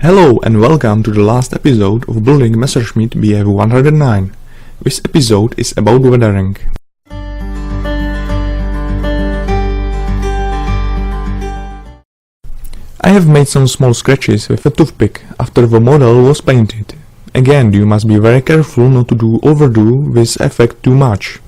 Hello and welcome to the last episode of building Messerschmitt Bf-109. This episode is about weathering. I have made some small scratches with a toothpick after the model was painted. Again, you must be very careful not to overdo this effect too much.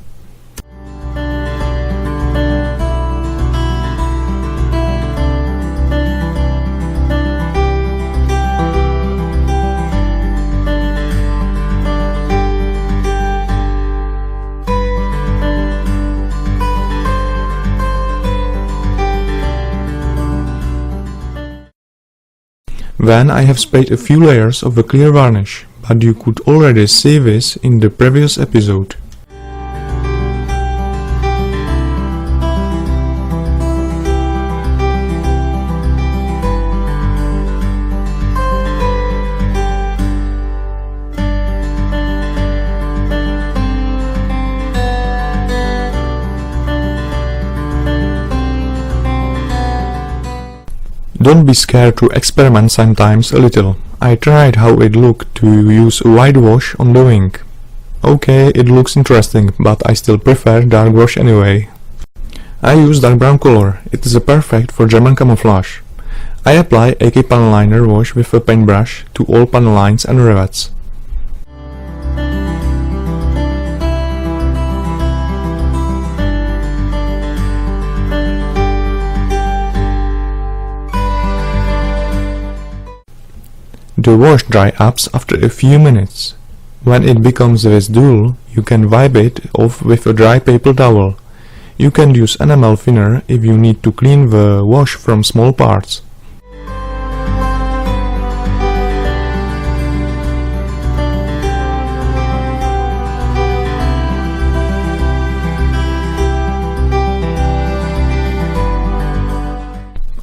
Then I have sprayed a few layers of the clear varnish, but you could already see this in the previous episode. Don't be scared to experiment sometimes a little. I tried how it looked to use a white wash on the wing. Okay, it looks interesting, but I still prefer dark wash anyway. I use dark brown color, it is perfect for German camouflage. I apply AK panel liner wash with a paintbrush to all panel lines and rivets. The wash dries up after a few minutes. When it becomes this dull, you can wipe it off with a dry paper towel. You can use enamel thinner if you need to clean the wash from small parts.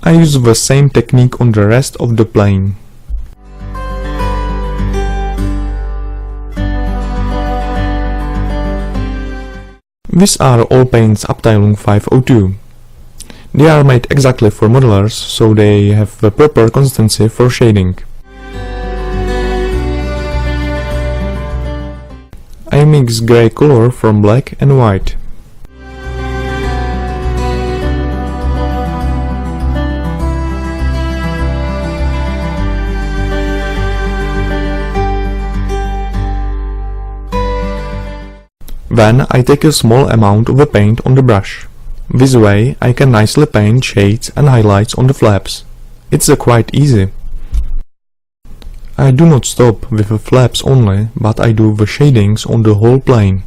I use the same technique on the rest of the plane. These are all paints Abteilung 502. They are made exactly for modelers, so they have the proper consistency for shading. I mix grey color from black and white. Then I take a small amount of the paint on the brush. This way I can nicely paint shades and highlights on the flaps. It's quite easy. I do not stop with the flaps only, but I do the shadings on the whole plane.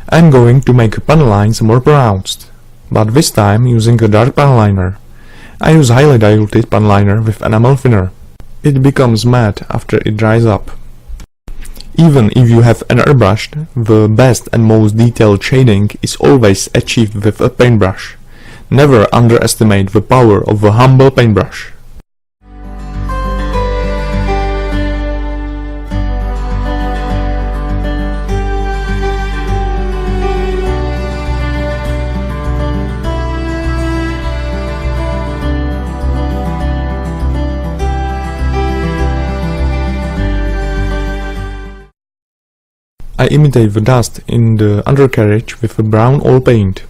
I'm going to make panel lines more pronounced, but this time using a dark panel liner. I use highly diluted panel liner with enamel thinner. It becomes matte after it dries up. Even if you have an airbrushed, the best and most detailed shading is always achieved with a paintbrush. Never underestimate the power of a humble paintbrush. I imitate the dust in the undercarriage with a brown oil paint.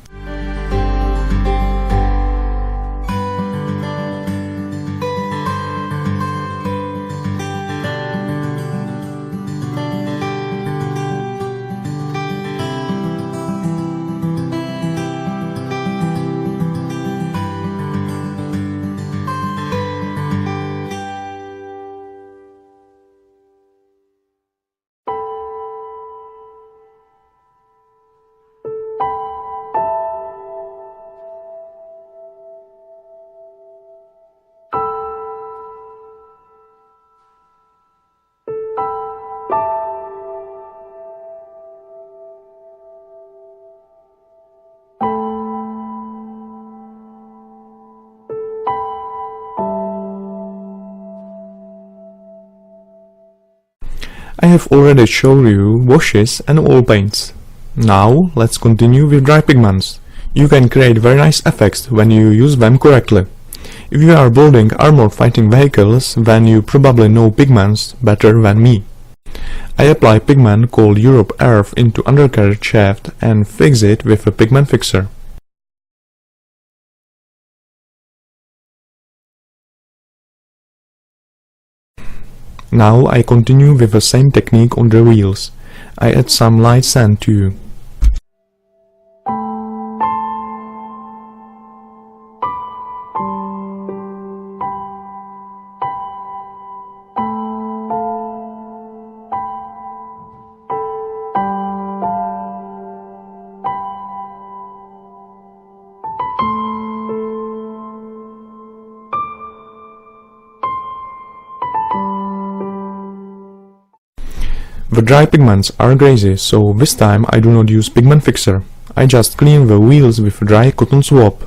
I have already shown you washes and oil paints. Now let's continue with dry pigments. You can create very nice effects when you use them correctly. If you are building armored fighting vehicles, then you probably know pigments better than me. I apply pigment called Europe Earth into undercarriage shaft and fix it with a pigment fixer. Now I continue with the same technique on the wheels. I add some light sand too. The dry pigments are greasy, so this time I do not use pigment fixer. I just clean the wheels with dry cotton swab.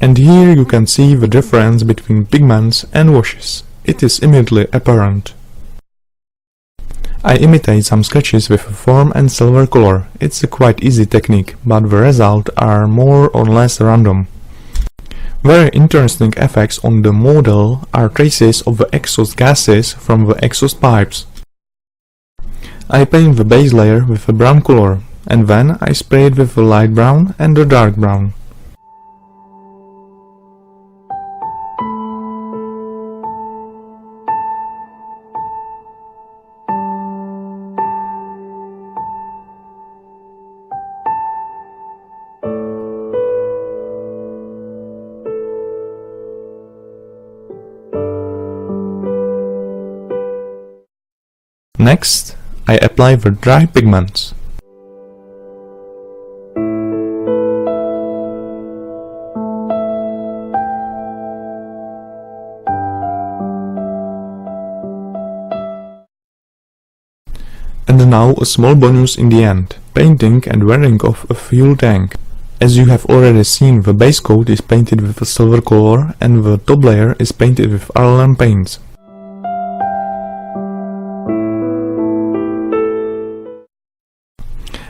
And here you can see the difference between pigments and washes. It is immediately apparent. I imitate some sketches with a foam and silver color. It's a quite easy technique, but the results are more or less random. Very interesting effects on the model are traces of the exhaust gases from the exhaust pipes. I paint the base layer with a brown color, and then I spray it with the light brown and the dark brown. Next, I apply the dry pigments. And now a small bonus in the end, painting and wearing of a fuel tank. As you have already seen, the base coat is painted with a silver color and the top layer is painted with RLM paints.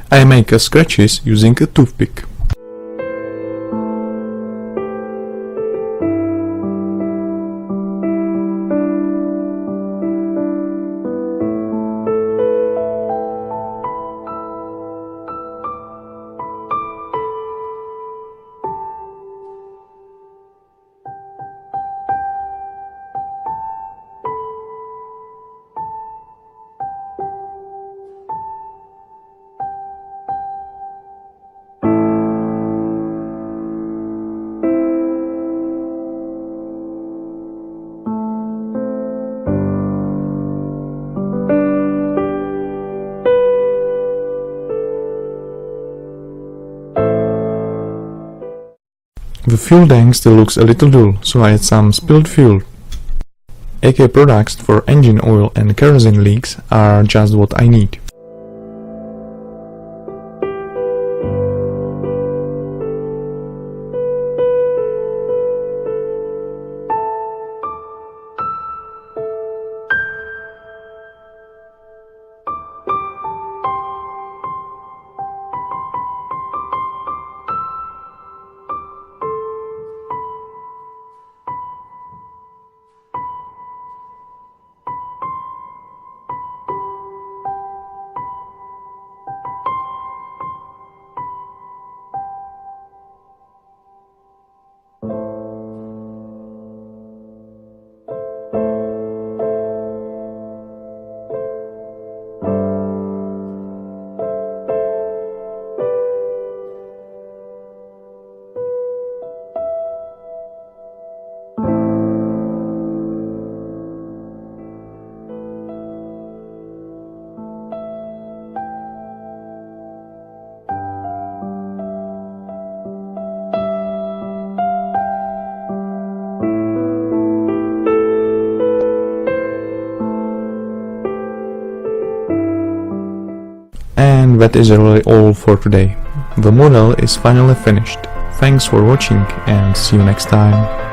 I make scratches using a toothpick. The fuel tank still looks a little dull, so I add some spilled fuel. UdK products for engine oil and kerosene leaks are just what I need. And that is really all for today. The model is finally finished. Thanks for watching and see you next time.